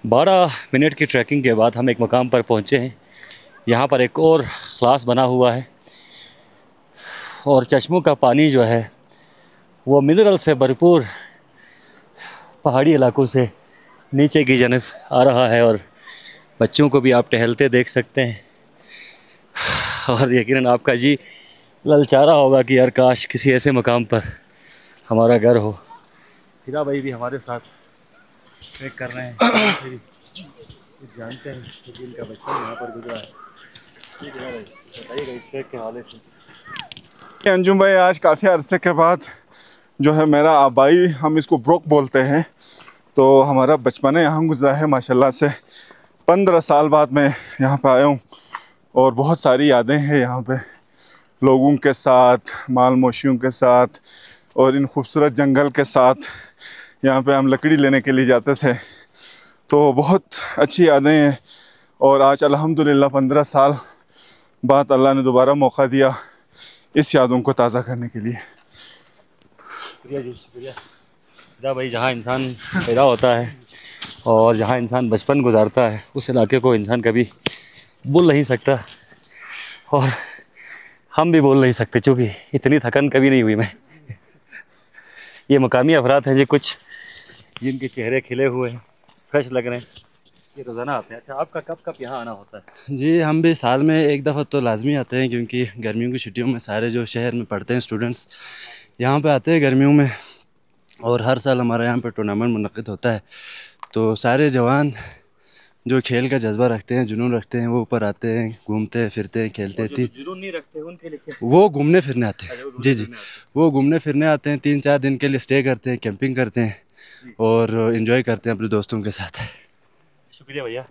12 minute की trekking के बाद हम एक मकाम पर पहुँचे हैं। यहाँ पर एक और क्लास बना हुआ है और चश्मों का पानी जो है वो मिनरल से भरपूर पहाड़ी इलाकों से नीचे की जानब आ रहा है और बच्चों को भी आप टहलते देख सकते हैं। और यकीनन आपका जी ललचा रहा होगा कि यार काश किसी ऐसे मकाम पर हमारा घर हो। फिदा भाई भी हमारे साथ ट्रैक कर रहे हैं। जानते हैं कि इनका बचपन यहाँ पर गुजरा है। ठीक है भाई, बताइएगा इस ट्रैक के हवाले से। अंजुम भाई, आज काफ़ी अरसे के बाद जो है मेरा आबाई, हम इसको ब्रोक बोलते हैं, तो हमारा बचपन यहाँ गुजरा है माशाल्लाह से। 15 साल बाद मैं यहाँ पे आया हूँ और बहुत सारी यादें हैं यहाँ पे, लोगों के साथ, माल मोशियों के साथ और इन खूबसूरत जंगल के साथ। यहाँ पे हम लकड़ी लेने के लिए जाते थे, तो बहुत अच्छी यादें हैं। और आज अल्हम्दुलिल्लाह 15 साल बाद अल्लाह ने दोबारा मौका दिया इस यादों को ताज़ा करने के लिए। शुक्रिया जी, शुक्रिया। फिदा भाई, जहाँ इंसान पैदा होता है और जहाँ इंसान बचपन गुजारता है उस इलाके को इंसान कभी भूल नहीं सकता, और हम भी बोल नहीं सकते क्योंकि इतनी थकन कभी नहीं हुई मैं। ये मकामी अफराद हैं जी कुछ, जिनके चेहरे खिले हुए हैं, फ्रेश लग रहे हैं। ये रोज़ाना आते हैं। अच्छा, आपका कब कब यहाँ आना होता है? जी, हम भी साल में एक दफ़ा तो लाजमी आते हैं, क्योंकि गर्मियों की छुट्टियों में सारे जो शहर में पढ़ते हैं स्टूडेंट्स यहाँ पे आते हैं गर्मियों में। और हर साल हमारा यहाँ पे टूर्नामेंट मुनक़िद होता है, तो सारे जवान जो खेल का जज्बा रखते हैं, जुनून रखते हैं, वो ऊपर आते हैं, घूमते हैं, फिरते हैं, खेलते हैं। जुनून नहीं रखते उनके लिए वो घूमने फिरने आते हैं। जी जी, वो घूमने फिरने आते हैं, 3-4 दिन के लिए स्टे करते हैं, कैंपिंग करते हैं और इन्जॉय करते हैं अपने दोस्तों के साथ। शुक्रिया भैया,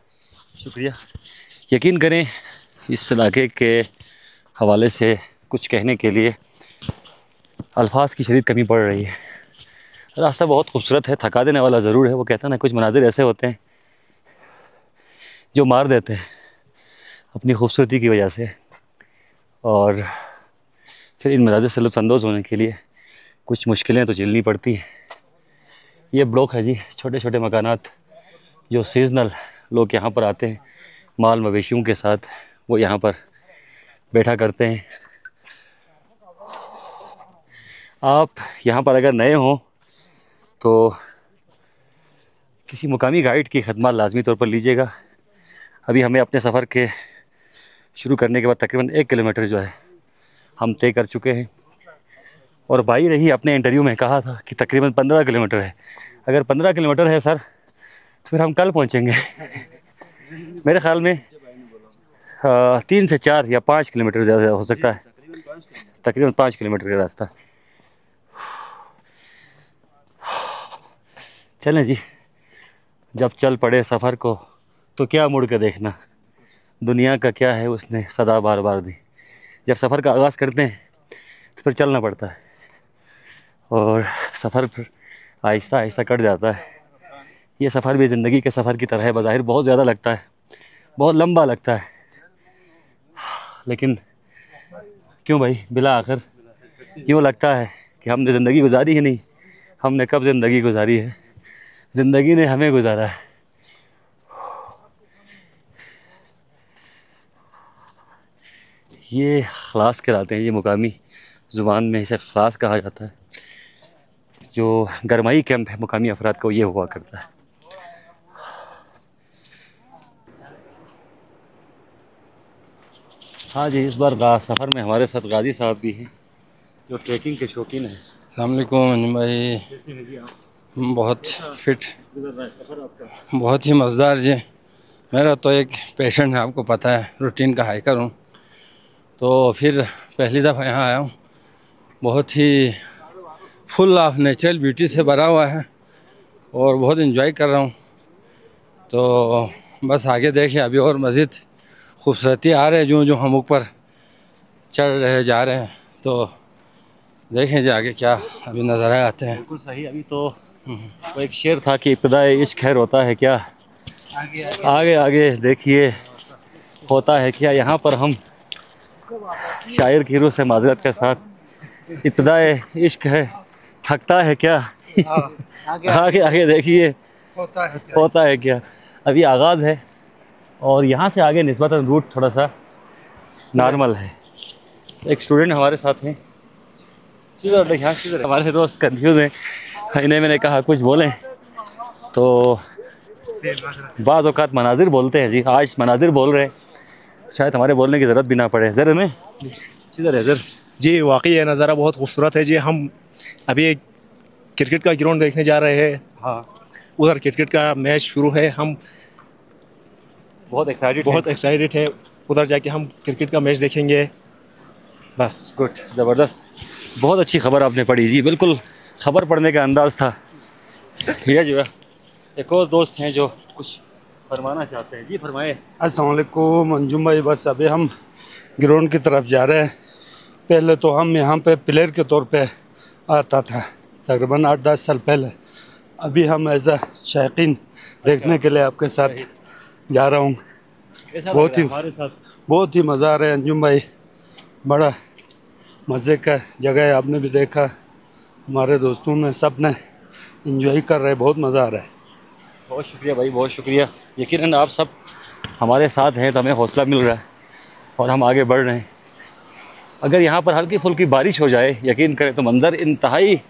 शुक्रिया। यकीन करें इस इलाके के हवाले से कुछ कहने के लिए अल्फाज की शदीद कमी पड़ रही है। रास्ता बहुत खूबसूरत है, थका देने वाला ज़रूर है। वो कहता है ना, कुछ मनाजिर ऐसे होते हैं जो मार देते हैं अपनी खूबसूरती की वजह से, और फिर इन मनाजिर से लुत्फ़अंदोज़ होने के लिए कुछ मुश्किलें तो झेलनी पड़ती हैं। ये ब्लॉक है जी, छोटे छोटे मकानात जो सीज़नल लोग यहाँ पर आते हैं माल मवेशियों के साथ, वो यहाँ पर बैठा करते हैं। आप यहाँ पर अगर नए हों तो किसी मुकामी गाइड की खदमात लाजमी तौर पर लीजिएगा। अभी हमें अपने सफ़र के शुरू करने के बाद तकरीबन 1 किलोमीटर जो है हम तय कर चुके हैं, और भाई ने ही अपने इंटरव्यू में कहा था कि तकरीबन 15 किलोमीटर है। अगर 15 किलोमीटर है सर, तो फिर हम कल पहुँचेंगे। मेरे ख़्याल में 3 से 4 या 5 किलोमीटर ज़्यादा हो सकता है, तकरीबन 5 किलोमीटर का रास्ता। चलें जी, जब चल पड़े सफ़र को तो क्या मुड़ के देखना, दुनिया का क्या है उसने सदा बार बार दी। जब सफ़र का आगाज़ करते हैं तो फिर चलना पड़ता है, और सफ़र फिर आहिस्ता आहिस्ता कट जाता है। ये सफ़र भी ज़िंदगी के सफ़र की तरह है। बज़ाहिर बहुत ज़्यादा लगता है, बहुत लंबा लगता है, लेकिन क्यों भाई, बिला आखिर यूँ लगता है कि हमने ज़िंदगी गुजारी ही नहीं। हमने कब ज़िंदगी गुजारी है, ज़िंदगी ने हमें गुजारा है। ये खलास कहलाते हैं, ये मुकामी ज़ुबान में इसे खलास कहा जाता है। जो गरमाई कैंप है मुकामी अफराद को ये हुआ करता है। हाँ जी, इस बार सफ़र में हमारे साथ गाजी साहब भी हैं जो ट्रैकिंग के शौकीन हैं। अस्सलाम वालेकुम अंजुम भाई, बहुत फिट, बहुत ही मज़ेदार जी। मेरा तो एक पेशेंट है, आपको पता है, रूटीन का हाइकर हूँ, तो फिर पहली दफ़ा यहाँ आया हूँ। बहुत ही फुल ऑफ नेचुरल ब्यूटी से भरा हुआ है और बहुत इन्जॉय कर रहा हूँ। तो बस आगे देखिए, अभी और मज़ीद खूबसूरती आ रहे हैं जो जो हम ऊपर चढ़ रहे जा रहे हैं, तो देखें जी आगे क्या अभी नज़ारे आते हैं। बिल्कुल सही। अभी तो वो एक शेर था कि इब्तिदाए इश्क खैर होता है क्या, आगे आगे देखिए होता है क्या। यहाँ पर हम शायर की रूह से माजरत के साथ, इब्तिदाए इश्क है थकता है क्या, आगे आगे देखिए होता है क्या। अभी आगाज़ है और यहाँ से आगे निस्बतन रूट थोड़ा सा नॉर्मल है। एक स्टूडेंट हमारे साथ हैं, हमारे दोस्त कंफ्यूज हैं, इन्हें मैंने कहा कुछ बोलें तो बाज़ औक़ात मनाजिर बोलते हैं जी। आज मनाजिर बोल रहे हैं, शायद हमारे बोलने की ज़रूरत भी ना पड़े। ज़र में ज़र जी वाकई ये नज़ारा बहुत खूबसूरत है जी। हम अभी क्रिकेट का ग्राउंड देखने जा रहे हैं। हाँ, उधर क्रिकेट का मैच शुरू है। हम बहुत एक्साइटेड है। उधर जाके हम क्रिकेट का मैच देखेंगे। बस गुड, ज़बरदस्त, बहुत अच्छी खबर आपने पढ़ी जी। बिल्कुल खबर पढ़ने का अंदाज़ था। भैया जो है एक और दोस्त हैं जो कुछ फरमाना चाहते हैं। जी फरमाए। अस्सलाम वालेकुम अंजुम भाई, बस अभी हम ग्राउंड की तरफ जा रहे हैं। पहले तो हम यहाँ पे प्लेयर के तौर पे आता था तकरीबन 8-10 साल पहले। अभी हम एज अ शायकीन देखने के लिए आपके साथ जा रहा हूँ। बहुत ही मज़ा आ रहा है अंजुम भाई, बड़ा मज़े का जगह है। आपने भी देखा, हमारे दोस्तों ने सब ने इंजॉय कर रहे हैं, बहुत मज़ा आ रहा है। बहुत शुक्रिया भाई, बहुत शुक्रिया। यकीनन आप सब हमारे साथ हैं तो हमें हौसला मिल रहा है और हम आगे बढ़ रहे हैं। अगर यहाँ पर हल्की फुल्की बारिश हो जाए, यकीन करें तो मंज़र इंतहाई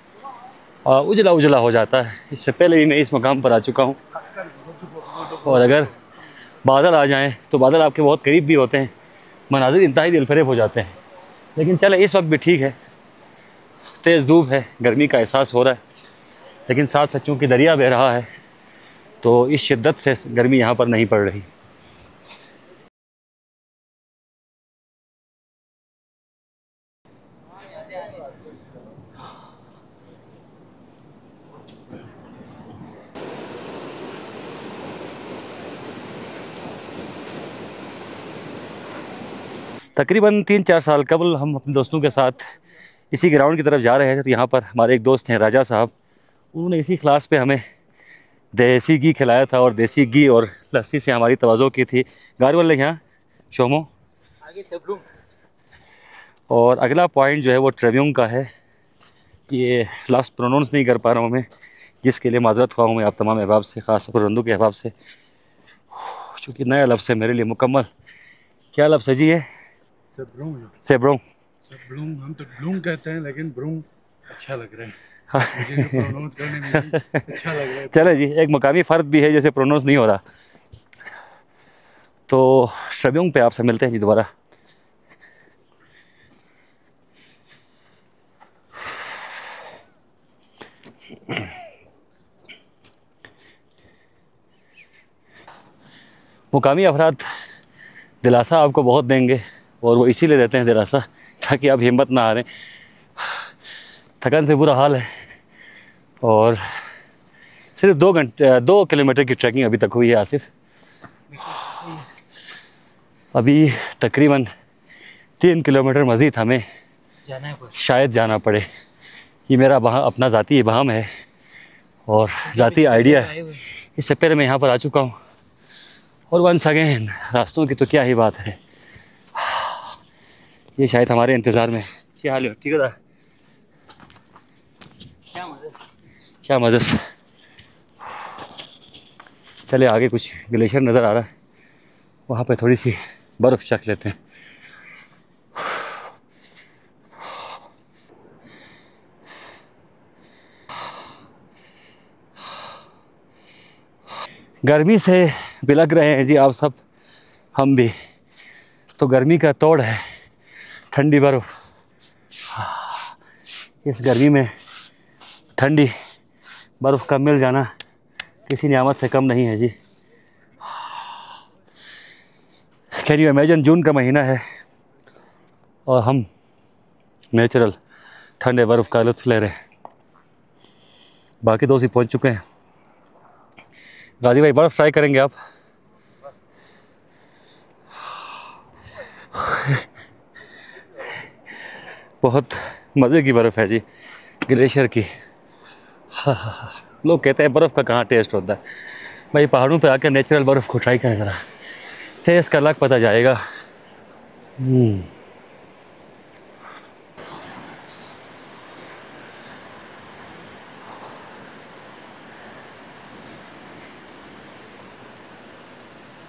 उजला उजला हो जाता है। इससे पहले भी मैं इस मकाम पर आ चुका हूँ और अगर बादल आ जाएं तो बादल आपके बहुत करीब भी होते हैं, मनाजिर इंतहाई दिलफरेब हो जाते हैं। लेकिन चले इस वक्त भी ठीक है, तेज़ धूप है, गर्मी का एहसास हो रहा है, लेकिन साथ साथ चूँकि दरिया बह रहा है तो इस शिद्दत से गर्मी यहाँ पर नहीं पड़ रही। तकरीबन 3-4 साल कबल हम अपने दोस्तों के साथ इसी ग्राउंड की तरफ जा रहे थे तो यहाँ पर हमारे एक दोस्त हैं राजा साहब, उन्होंने इसी क्लास पे हमें देसी घी खिलाया था और देसी घी और लस्सी से हमारी तवज्जो की थी। गार वाले यहाँ शोमो आगे चबलूँ। और अगला पॉइंट जो है वो ट्रेब्यून का है। ये लफ्ज़ प्रोनाउंस नहीं कर पा रहा हूँ मैं, जिसके लिए माजरत ख़्वाह हूँ मैं आप तमाम अहबाब से, ख़ासतौर पर रंदू के अहबाब से, चूँकि नया लफ्ज़ है मेरे लिए मुकम्मल। क्या लफ्ज़ है जी ये? सेब्रोंग। हम तो ब्लूम कहते हैं, लेकिन ब्रूम अच्छा लग रहा है। मुझे तो प्रोनाउंस करने में भी अच्छा लग रहा है। चले जी, एक मकामी फ़र्क भी है जैसे प्रोनाउंस नहीं हो रहा। तो ट्रेब्यून पे आपसे मिलते हैं जी दोबारा। मुकामी अफराद दिलासा आपको बहुत देंगे और वो इसीलिए देते हैं दिलासा ताकि आप हिम्मत ना हारें। थकान से बुरा हाल है और सिर्फ 2 किलोमीटर की ट्रैकिंग अभी तक हुई है आसिफ। अभी तकरीबन 3 किलोमीटर मज़ीद हमें शायद जाना पड़े। ये मेरा अपना ज़ाती इबाहम है और ज़ाती आइडिया है। इससे पहले मैं यहाँ पर आ चुका हूँ और वंस अगेन रास्तों की तो क्या ही बात है। ये शायद हमारे इंतज़ार में क्या हाल है, ठीक है, क्या मज़े। चले आगे कुछ ग्लेशियर नज़र आ रहा है, वहाँ पे थोड़ी सी बर्फ़ चख लेते हैं। गर्मी से बिलख रहे हैं जी आप सब, हम भी। तो गर्मी का तोड़ है ठंडी बर्फ़। इस गर्मी में ठंडी बर्फ़ का मिल जाना किसी नियामत से कम नहीं है जी। कैन यू इमेजिन, जून का महीना है और हम नेचुरल ठंडे बर्फ़ का लुत्फ़ ले रहे हैं। बाकी दोस्त ही पहुँच चुके हैं। गाजी भाई बर्फ़ ट्राई करेंगे आप? बहुत मज़े की बर्फ़ है जी, ग्लेशियर की। लोग कहते हैं बर्फ़ का कहाँ टेस्ट होता है। भाई पहाड़ों पे आकर नेचुरल बर्फ़ को ट्राई करें ज़रा, टेस्ट का अलग पता जाएगा।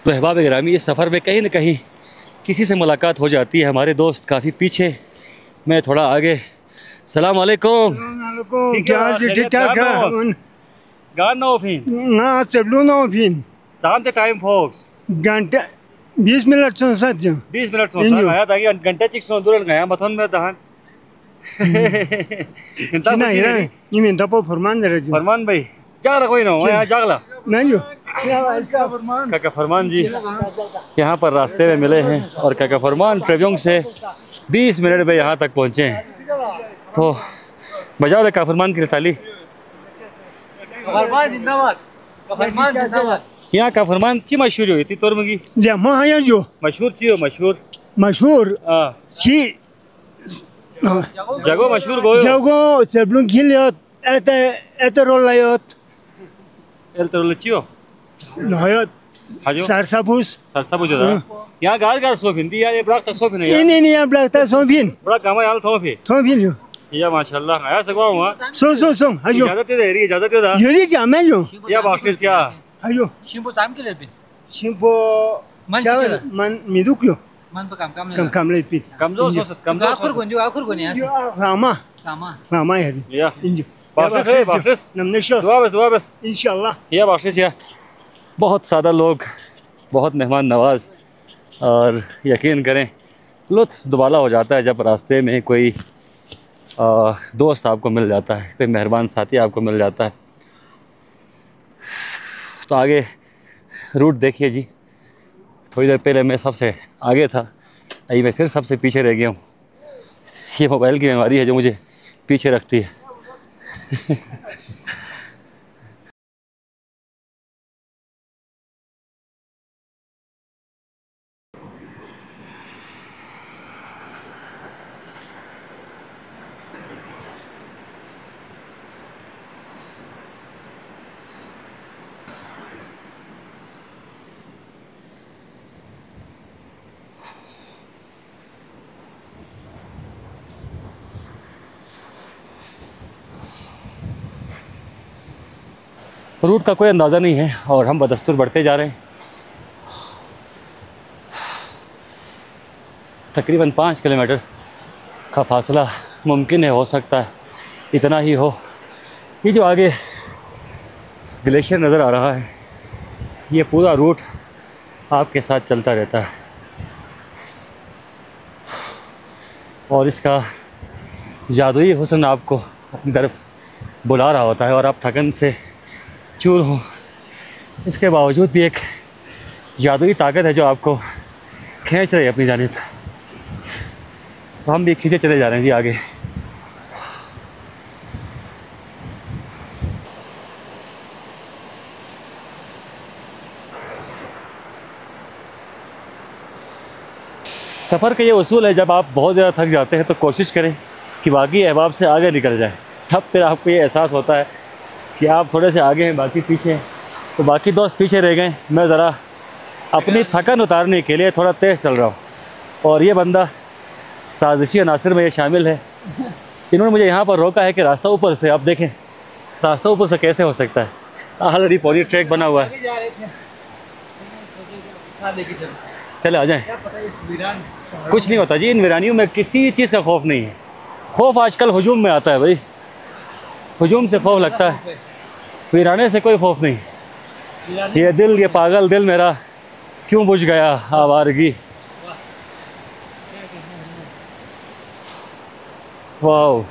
तो अहबाब गिरामी, इस सफ़र में कहीं ना कहीं किसी से मुलाकात हो जाती है। हमारे दोस्त काफ़ी पीछे, मैं थोड़ा आगे। सलाम अलैकुम। क्या ठीक ठाक है? Gaan nou vriend. Na, ze bloeien nou vriend. शाम के टाइम फोक्स घंटा 20 मिनट से सच 20 मिनट सोचा आया था कि घंटा चिक सो दूर गया मथन में दहन ना यार ये में दपो फरमान दे रहे फरमान भाई जागला कोई ना हो यहाँ जागला नहीं जो क्या फरमान काका फरमान जी यहाँ पर रास्ते में मिले हैं और काका फरमान ट्रेबियोंग से 20 मिनट में यहाँ तक पहुँचे हैं। तो बजाओ काका फरमान की ताली। यहाँ का फरमान ची मशहूर हुई थी तोर मगी जमा है जो मशहूर ची हो मशहूर ची जगो मशहूर गो जगो सबलों खिलियत एते रोल लायत एल तोर ची हो नायत हाजो सरसाबुस होता यहाँ गार सोफिन दी यार ये बड़ा सोफिन है नहीं यहाँ बड़ा ता सोफिन बड़ा काम है यार थोफिन जो या माशाल्लाह आया सगवा हुआ सो हाजो इजाजत दे रही इजाजत दे दा ये जामे जो या बख्शिश क्या हाजो शिंपो साम के लेपिन शिंपो मन मिदुक्यो मन पे काम ले पी कमजोर आखुर गोनी रामा है या इंजो बख्शिश नमने शो दुआ बस इंशाल्लाह या बख्शिश या बहुत सादा लोग, बहुत मेहमान नवाज, और यकीन करें लुत्फ़ दुबाला हो जाता है जब रास्ते में कोई दोस्त आपको मिल जाता है, कोई मेहरबान साथी आपको मिल जाता है। तो आगे रूट देखिए जी। थोड़ी देर पहले मैं सबसे आगे था, अभी मैं फिर सबसे पीछे रह गया हूँ। ये मोबाइल की बीमारी है जो मुझे पीछे रखती है। रूट का कोई अंदाज़ा नहीं है और हम बदस्तूर बढ़ते जा रहे हैं। तकरीबन 5 किलोमीटर का फासला मुमकिन है, हो सकता है इतना ही हो। ये जो आगे ग्लेशियर नज़र आ रहा है, ये पूरा रूट आपके साथ चलता रहता है और इसका जादुई हुस्न आपको अपनी तरफ बुला रहा होता है और आप थकन से चूर हो। इसके बावजूद भी एक जादुई ताकत है जो आपको खींच रही है अपनी जानिब। तो हम भी खींचे चले जा रहे हैं जी आगे। सफ़र का ये उसूल है, जब आप बहुत ज़्यादा थक जाते हैं तो कोशिश करें कि बाकी अहबाब से आगे निकल जाए। तब फिर आपको ये एहसास होता है कि आप थोड़े से आगे हैं, बाकी पीछे हैं। तो बाकी दोस्त पीछे रह गए, मैं ज़रा अपनी थकन उतारने के लिए थोड़ा तेज़ चल रहा हूँ। और ये बंदा साजिशी अनासर में ये शामिल है। इन्होंने मुझे यहाँ पर रोका है कि रास्ता ऊपर से, आप देखें रास्ता ऊपर से कैसे हो सकता है। ऑलरेडी पूरी ट्रैक बना हुआ है। चले आ जाएं। कुछ नहीं होता जी, इन वीरानियों में किसी चीज़ का खौफ नहीं है। खौफ आजकल हुजूम में आता है भाई, हुजूम से खौफ लगता है, वीराने से कोई खौफ नहीं। ये दिल, ये पागल दिल मेरा क्यों बुझ गया आवारगी। वाह,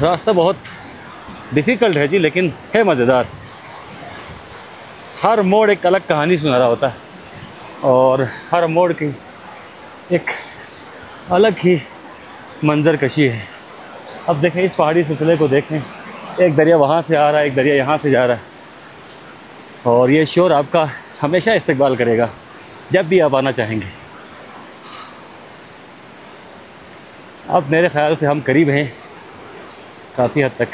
रास्ता बहुत डिफ़िकल्ट है जी, लेकिन है मज़ेदार। हर मोड़ एक अलग कहानी सुना रहा होता है और हर मोड़ की एक अलग ही मंजर कशी है। अब देखें इस पहाड़ी सिलसिले को देखें, एक दरिया वहाँ से आ रहा है, एक दरिया यहाँ से जा रहा है और ये शोर आपका हमेशा इस्तकबाल करेगा जब भी आप आना चाहेंगे। अब मेरे ख़्याल से हम करीब हैं काफ़ी हद तक।